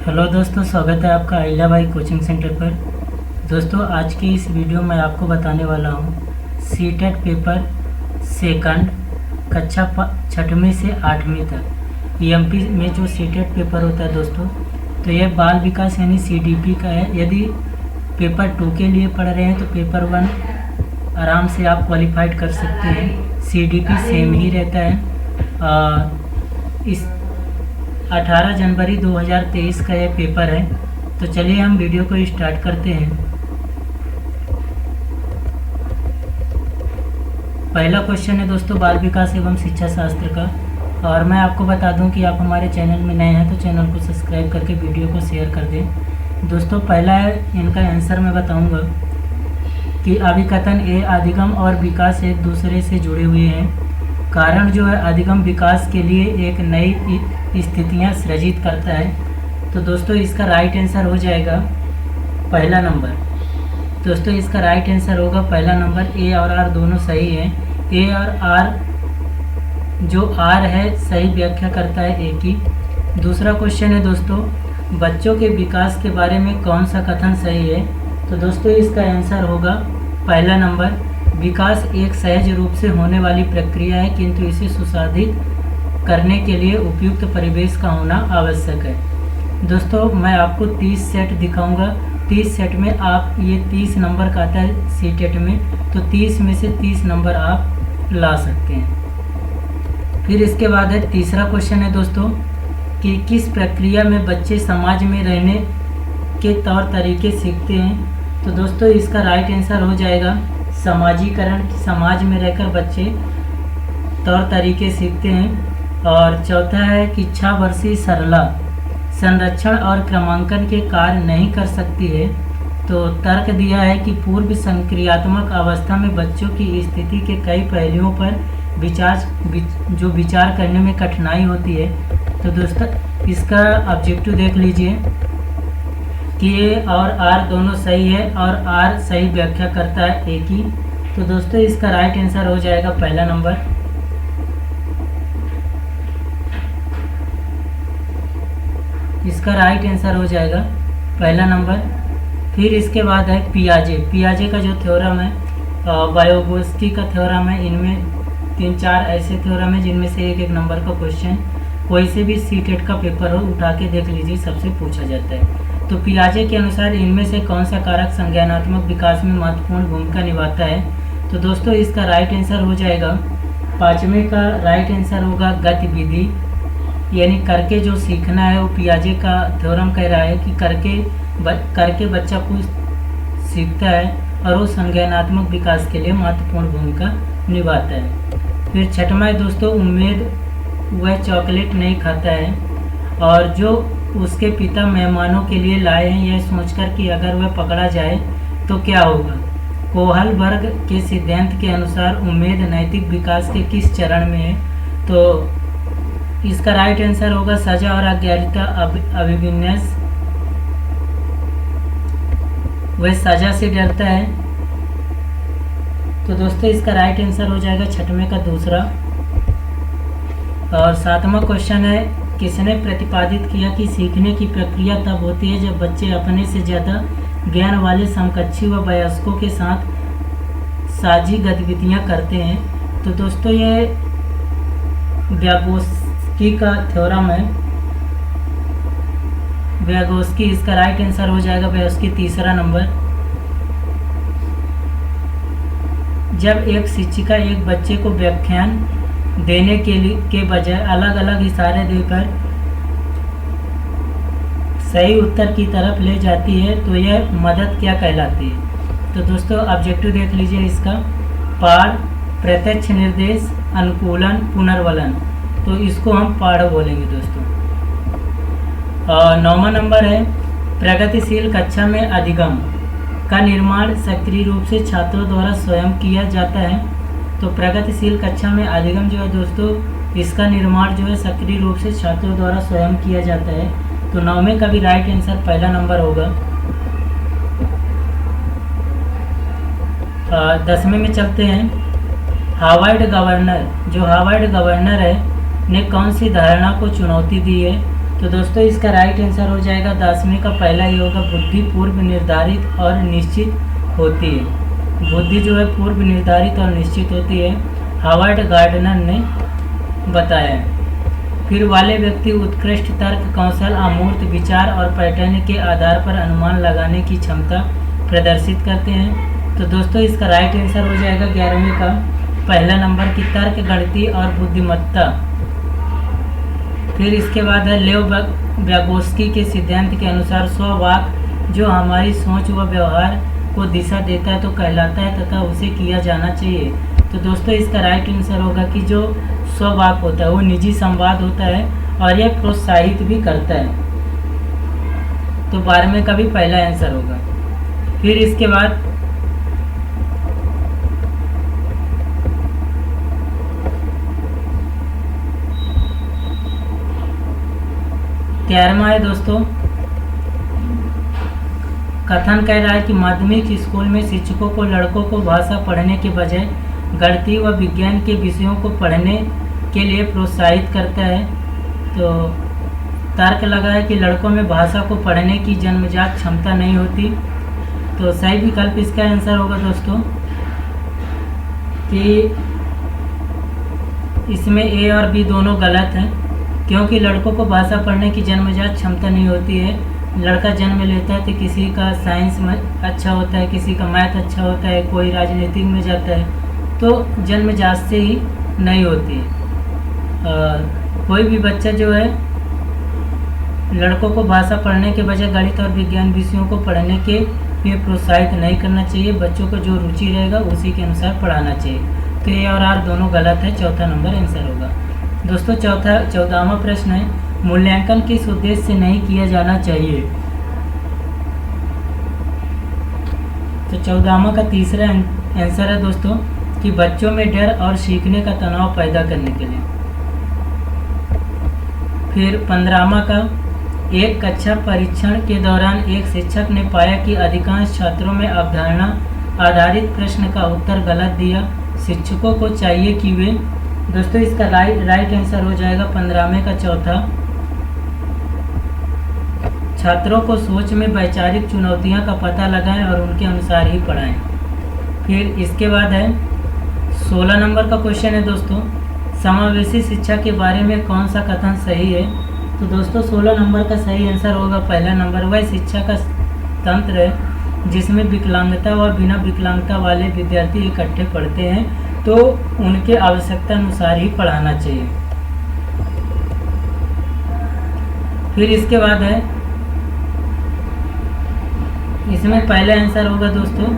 Hello दोस्तों, स्वागत है आपका अहिल्या भाई कोचिंग सेंटर पर। दोस्तों, आज की इस वीडियो में आपको बताने वाला हूँ सीटेट पेपर सेकंड कक्षा छठवीं से 8वीं तक ईएमपी में जो सीटेट पेपर होता है दोस्तों, तो यह बाल विकास यानी सीडीपी का है। यदि पेपर 2 के लिए पढ़ रहे हैं तो पेपर 1 आराम से आप क्वालिफाइड कर सकते हैं। सीडीपी सेम ही रहता है। इस 18 जनवरी 2023 का यह पेपर है। तो चलिए हम वीडियो को स्टार्ट करते हैं। पहला क्वेश्चन है दोस्तों बाल विकास एवं शिक्षा शास्त्र का। और मैं आपको बता दूं कि आप हमारे चैनल में नए हैं तो चैनल को सब्सक्राइब करके वीडियो को शेयर कर दें। दोस्तों, पहला है, इनका आंसर मैं बताऊंगा कि अभिकथन ए, अधिगम और विकास एक दूसरे से जुड़े हुए हैं। कारण जो है अधिगम विकास के लिए एक नई स्थितियां सृजित करता है। तो दोस्तों, इसका राइट आंसर हो जाएगा पहला नंबर। दोस्तों, इसका राइट आंसर होगा पहला नंबर। ए और आर दोनों सही हैं। ए और आर जो आर है सही व्याख्या करता है ए की। दूसरा क्वेश्चन है दोस्तों, बच्चों के विकास के बारे में कौन सा कथन सही है। तो दोस्तों, इसका आंसर होगा पहला नंबर। विकास एक सहज रूप से होने वाली प्रक्रिया है, किंतु इसे सुसाधित करने के लिए उपयुक्त परिवेश का होना आवश्यक है। दोस्तों, मैं आपको 30 सेट दिखाऊंगा। 30 सेट में आप ये 30 नंबर का आता है सीटेट में, तो 30 में से 30 नंबर आप ला सकते हैं। फिर इसके बाद है तीसरा क्वेश्चन है दोस्तों कि किस प्रक्रिया में बच्चे समाज में रहने के तौर तरीके सीखते हैं। तो दोस्तों, इसका राइट आंसर हो जाएगा समाजीकरण। समाज में रहकर बच्चे तौर तरीके सीखते हैं। और चौथा है कि इच्छावर्षी सरला संरक्षण और क्रमांकन के कार्य नहीं कर सकती है। तो तर्क दिया है कि पूर्व संक्रियात्मक अवस्था में बच्चों की स्थिति के कई पहलुओं पर विचार करने में कठिनाई होती है। तो दोस्तों, इसका ऑब्जेक्टिव देख लीजिए कि ए और आर दोनों सही है और आर सही व्याख्या करता है ए की। तो दोस्तों, इसका राइट आंसर हो जाएगा पहला नंबर। इसका राइट आंसर हो जाएगा पहला नंबर। फिर इसके बाद है पियाजे का जो थ्योरम है, वायोगोस्की का थ्योरम है। इनमें 3-4 ऐसे थ्योरम है जिनमें से एक नंबर का क्वेश्चन कोई से भी सीटेट का पेपर हो उठा के देख लीजिए, सबसे पूछा जाता है। तो पियाजे के अनुसार इनमें से कौन सा कारक संज्ञानात्मक विकास में महत्वपूर्ण भूमिका निभाता है। तो दोस्तों, इसका राइट आंसर हो जाएगा 5वें का राइट आंसर होगा गतिविधि, यानी करके जो सीखना है। वो पियाजे का थ्योरम कह रहा है कि करके बच्चा कुछ सीखता है और वो संज्ञानात्मक विकास के लिए महत्वपूर्ण भूमिका निभाता है। फिर छठवां है दोस्तों, उम्मीद वह चॉकलेट नहीं खाता है और जो उसके पिता मेहमानों के लिए लाए हैं यह सोचकर कि अगर वह पकड़ा जाए तो क्या होगा। कोहलबर्ग के सिद्धांत के अनुसार उम्मीद नैतिक विकास के किस चरण में है। तो इसका राइट आंसर होगा सजा और अज्ञानिता अभिविन्यास। वह सजा से डरता है। तो दोस्तों, इसका राइट आंसर हो जाएगा 6वें का दूसरा। और 7वां क्वेश्चन है, किसने प्रतिपादित किया कि सीखने की प्रक्रिया तब होती है जब बच्चे अपने से ज़्यादा ज्ञान वाले समकक्षी व वयस्कों के साथ साझी गतिविधियां करते हैं। तो दोस्तों, ये व्यागोस्की का थ्योरम है, व्यागोस्की। इसका राइट आंसर हो जाएगा व्यागोस्की, तीसरा नंबर। जब एक शिक्षिका एक बच्चे को व्याख्यान देने के बजाय अलग अलग इशारे देकर सही उत्तर की तरफ ले जाती है तो यह मदद क्या कहलाती है। तो दोस्तों, ऑब्जेक्टिव देख लीजिए इसका, पाठ, प्रत्यक्ष निर्देश, अनुकूलन, पुनर्वलन। तो इसको हम पाठ बोलेंगे दोस्तों। और 9वां नंबर है, प्रगतिशील कक्षा में अधिगम का निर्माण सक्रिय रूप से छात्रों द्वारा स्वयं किया जाता है। तो प्रगतिशील कक्षा में अधिगम जो है दोस्तों, इसका निर्माण जो है सक्रिय रूप से छात्रों द्वारा स्वयं किया जाता है। तो 9वें का भी राइट आंसर पहला नंबर होगा। 10वें में चलते हैं। हार्वर्ड गवर्नर है ने कौन सी धारणा को चुनौती दी है। तो दोस्तों इसका राइट आंसर हो जाएगा 10वीं का पहला योग बुद्धि पूर्व निर्धारित और निश्चित होती है। बुद्धि जो है पूर्व निर्धारित और निश्चित होती है, हावर्ड गार्डनर ने बताया है। फिर वाले व्यक्ति उत्कृष्ट तर्क कौशल, अमूर्त विचार और पैटर्न के आधार पर अनुमान लगाने की क्षमता प्रदर्शित करते हैं। तो दोस्तों इसका राइट आंसर हो जाएगा 11वीं का पहला नंबर की तर्क, गणितीय और बुद्धिमत्ता। फिर इसके बाद है लेव व्यागोस्की के सिद्धांत के अनुसार स्ववाक जो हमारी सोच व व्यवहार को दिशा देता है तो कहलाता है तथा उसे किया जाना चाहिए। तो दोस्तों इसका राइट आंसर होगा कि जो स्ववाक होता है वो निजी संवाद होता है और यह प्रोत्साहित भी करता है। तो 12वें का भी पहला आंसर होगा। फिर इसके बाद 13वां है दोस्तों, कथन कह रहा है कि माध्यमिक स्कूल में शिक्षकों को लड़कों को भाषा पढ़ने के बजाय गणितीय व विज्ञान के विषयों को पढ़ने के लिए प्रोत्साहित करता है। तो तर्क लगा है कि लड़कों में भाषा को पढ़ने की जन्मजात क्षमता नहीं होती। तो सही विकल्प इसका आंसर होगा दोस्तों कि इसमें ए और बी दोनों गलत हैं, क्योंकि लड़कों को भाषा पढ़ने की जन्मजात क्षमता नहीं होती है। लड़का जन्म लेता है तो किसी का साइंस में अच्छा होता है, किसी का मैथ अच्छा होता है, कोई राजनीतिक में जाता है, तो जन्मजात से ही नहीं होती है। कोई भी बच्चा जो है लड़कों को भाषा पढ़ने के बजाय गणित और विज्ञान विषयों को पढ़ने के लिए प्रोत्साहित नहीं करना चाहिए। बच्चों को जो रुचि रहेगा उसी के अनुसार पढ़ाना चाहिए। तो ए और आर दोनों गलत है, चौथा नंबर आंसर होगा। दोस्तों 14वां प्रश्न है, मूल्यांकन किस उद्देश्य से नहीं किया जाना चाहिए। तो 14वां का तीसरा आंसर है दोस्तों कि बच्चों में डर और सीखने का तनाव पैदा करने के लिए। फिर 15वां का, एक कक्षा परीक्षण के दौरान एक शिक्षक ने पाया कि अधिकांश छात्रों में अवधारणा आधारित प्रश्न का उत्तर गलत दिया। शिक्षकों को चाहिए कि वे, दोस्तों इसका राइट आंसर हो जाएगा 15वें का चौथा, छात्रों को सोच में वैचारिक चुनौतियां का पता लगाएं और उनके अनुसार ही पढ़ाएं। फिर इसके बाद है 16 नंबर का क्वेश्चन है दोस्तों, समावेशी शिक्षा के बारे में कौन सा कथन सही है। तो दोस्तों 16 नंबर का सही आंसर होगा पहला नंबर, वह शिक्षा का तंत्र है जिसमें विकलांगता व बिना विकलांगता वाले विद्यार्थी इकट्ठे पढ़ते हैं, तो उनके आवश्यकता अनुसार ही पढ़ाना चाहिए। फिर इसके बाद है, इसमें पहला आंसर होगा दोस्तों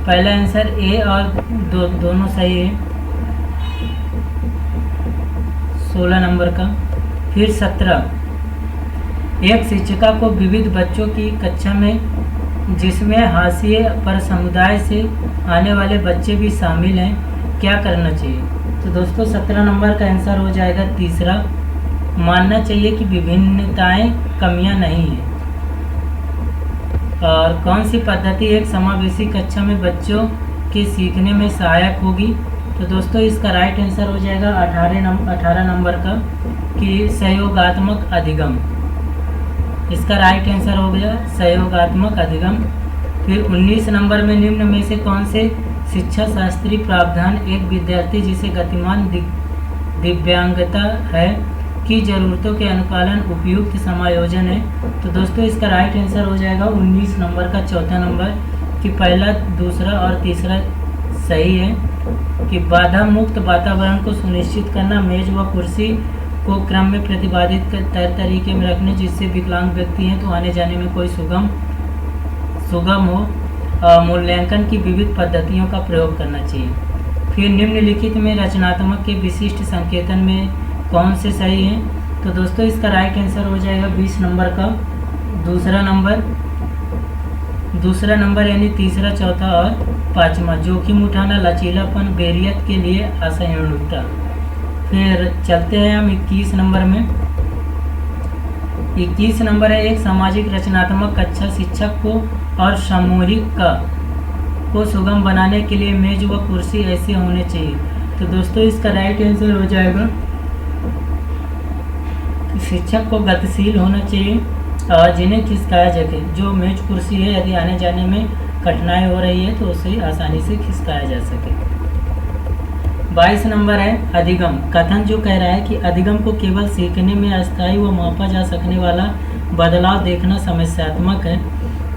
पहला आंसर ए और दोनों सही है 16 नंबर का। फिर 17, एक शिक्षिका को विविध बच्चों की कक्षा में जिसमें हाशिए पर समुदाय से आने वाले बच्चे भी शामिल हैं, क्या करना चाहिए। तो दोस्तों 17 नंबर का आंसर हो जाएगा तीसरा, मानना चाहिए कि विभिन्नताएं कमियां नहीं हैं। और कौन सी पद्धति एक समावेशी कक्षा में बच्चों के सीखने में सहायक होगी। तो दोस्तों इसका राइट आंसर हो जाएगा 18 नंबर का कि सहयोगात्मक अधिगम। इसका राइट आंसर हो गया सहयोगात्मक अधिगम। फिर 19 नंबर में निम्न में से कौन से शिक्षा शास्त्रीय प्रावधान एक विद्यार्थी जिसे गतिमान दिव्यांगता है की जरूरतों के अनुपालन उपयुक्त समायोजन है। तो दोस्तों इसका राइट आंसर हो जाएगा 19 नंबर का चौथा नंबर कि पहला, दूसरा और तीसरा सही है कि बाधा मुक्त वातावरण को सुनिश्चित करना, मेज व कुर्सी को क्रम में प्रतिपादित तरीके में रखने जिससे विकलांग व्यक्ति हैं तो आने जाने में कोई सुगम हो, मूल्यांकन की विविध पद्धतियों का प्रयोग करना चाहिए। फिर निम्नलिखित में रचनात्मक के विशिष्ट संकेतन में कौन से सही हैं। तो दोस्तों इसका राइट आंसर हो जाएगा 20 नंबर का दूसरा नंबर यानी तीसरा, चौथा और पांचवा, जोखिम उठाना, लचीलापन, बेरियत के लिए असहिष्णुता। फिर चलते हैं हम 21 नंबर में। 21 नंबर है, एक सामाजिक रचनात्मक कक्षा शिक्षक को और सामूहिक का को सुगम बनाने के लिए मेज व कुर्सी ऐसे होने चाहिए। तो दोस्तों इसका राइट आंसर हो जाएगा कि शिक्षक को गतिशील होना चाहिए और जिन्हें खिसकाया सके। जो मेज कुर्सी है यदि आने जाने में कठिनाई हो रही है तो उसे आसानी से खिसकाया जा सके। 22 नंबर है अधिगम। कथन जो कह रहा है कि अधिगम को केवल सीखने में अस्थायी व मापा जा सकने वाला बदलाव देखना समस्यात्मक है।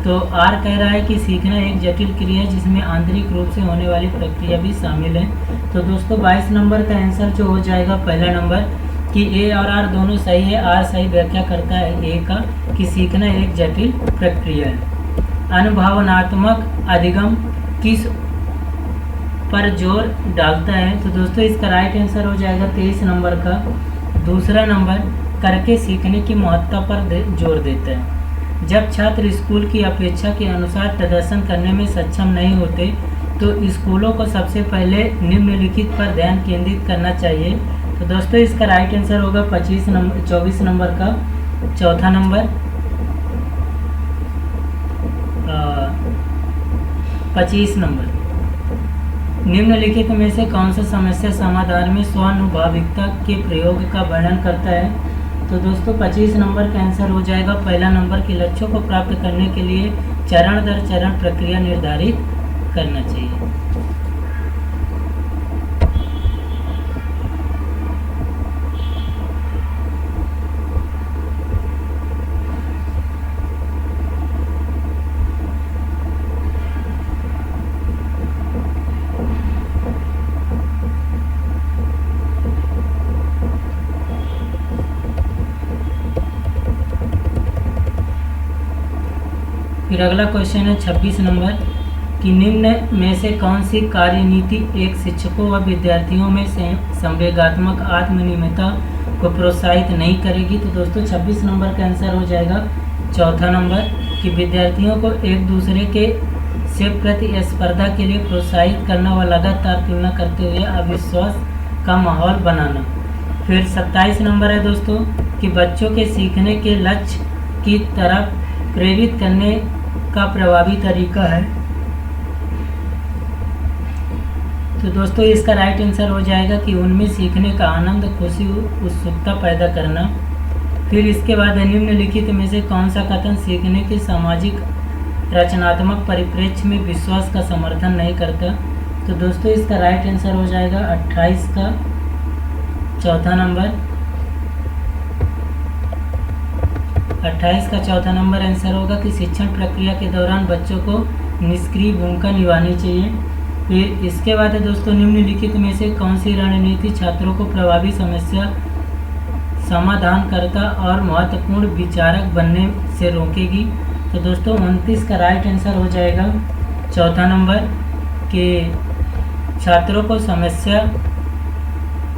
तो आर कह रहा है कि सीखना एक जटिल क्रिया है जिसमें आंतरिक रूप से होने वाली प्रक्रिया भी शामिल है। तो दोस्तों 22 नंबर का आंसर जो हो जाएगा पहला नंबर कि ए और आर दोनों सही है। आर सही व्याख्या करता है ए का कि सीखना एक जटिल प्रक्रिया है। अनुभवनात्मक अधिगम किस पर जोर डालता है? तो दोस्तों इसका राइट आंसर हो जाएगा 23 नंबर का दूसरा नंबर करके सीखने की महत्ता पर जोर देता है। जब छात्र स्कूल की अपेक्षा के अनुसार प्रदर्शन करने में सक्षम नहीं होते तो स्कूलों को सबसे पहले निम्नलिखित पर ध्यान केंद्रित करना चाहिए। तो दोस्तों इसका राइट आंसर होगा 24 नंबर का चौथा नंबर 25 नंबर। निम्नलिखित में से कौन सा समस्या समाधान में स्वानुभविकता के प्रयोग का वर्णन करता है? तो दोस्तों 25 नंबर का आंसर हो जाएगा पहला नंबर के लक्ष्यों को प्राप्त करने के लिए चरण दर चरण प्रक्रिया निर्धारित करना चाहिए। फिर अगला क्वेश्चन है 26 नंबर कि निम्न में से कौन सी कार्यनीति एक शिक्षकों व विद्यार्थियों में से संवेगात्मक आत्मनिर्भरता को प्रोत्साहित नहीं करेगी? तो दोस्तों 26 नंबर का आंसर हो जाएगा चौथा नंबर कि विद्यार्थियों को एक दूसरे के से प्रतिस्पर्धा के लिए प्रोत्साहित करना व लगातार तुलना करते हुए अविश्वास का माहौल बनाना। फिर 27 नंबर है दोस्तों कि बच्चों के सीखने के लक्ष्य की तरफ प्रेरित करने का प्रभावी तरीका है। तो दोस्तों इसका राइट आंसर हो जाएगा कि उनमें सीखने का आनंद, खुशी, उत्सुकता पैदा करना। फिर इसके बाद निम्नलिखित में से कौन सा कथन सीखने के सामाजिक रचनात्मक परिप्रेक्ष्य में विश्वास का समर्थन नहीं करता? तो दोस्तों इसका राइट आंसर हो जाएगा 28 का चौथा नंबर 28 का चौथा नंबर आंसर होगा कि शिक्षण प्रक्रिया के दौरान बच्चों को निष्क्रिय भूमिका निभानी चाहिए। फिर इसके बाद है दोस्तों निम्नलिखित में से कौन सी रणनीति छात्रों को प्रभावी समस्या समाधानकर्ता और महत्वपूर्ण विचारक बनने से रोकेगी? तो दोस्तों 29 का राइट आंसर हो जाएगा चौथा नंबर कि छात्रों को समस्या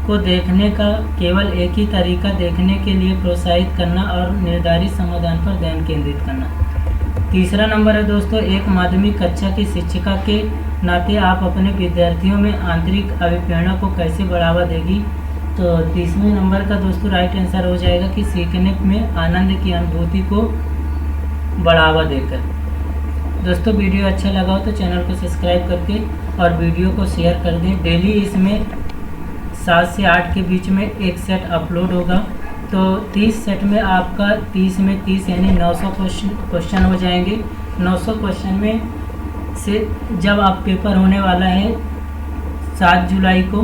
को देखने का केवल एक ही तरीका देखने के लिए प्रोत्साहित करना और निर्धारित समाधान पर ध्यान केंद्रित करना। तीसरा नंबर है दोस्तों एक माध्यमिक कक्षा की शिक्षिका के नाते आप अपने विद्यार्थियों में आंतरिक अभिप्रेरणा को कैसे बढ़ावा देगी? तो 30वें नंबर का दोस्तों राइट आंसर हो जाएगा कि सीखने में आनंद की अनुभूति को बढ़ावा देकर। दोस्तों वीडियो अच्छा लगा हो तो चैनल को सब्सक्राइब करके और वीडियो को शेयर कर दें। डेली इसमें 7 से 8 के बीच में एक सेट अपलोड होगा। तो 30 सेट में आपका 30 में 30 यानी 900 क्वेश्चन हो जाएंगे। 900 क्वेश्चन में से जब आप पेपर होने वाला है 7 जुलाई को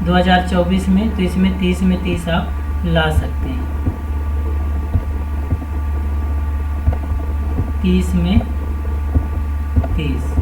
2024 में, तो इसमें 30 में 30 आप ला सकते हैं। 30 में 30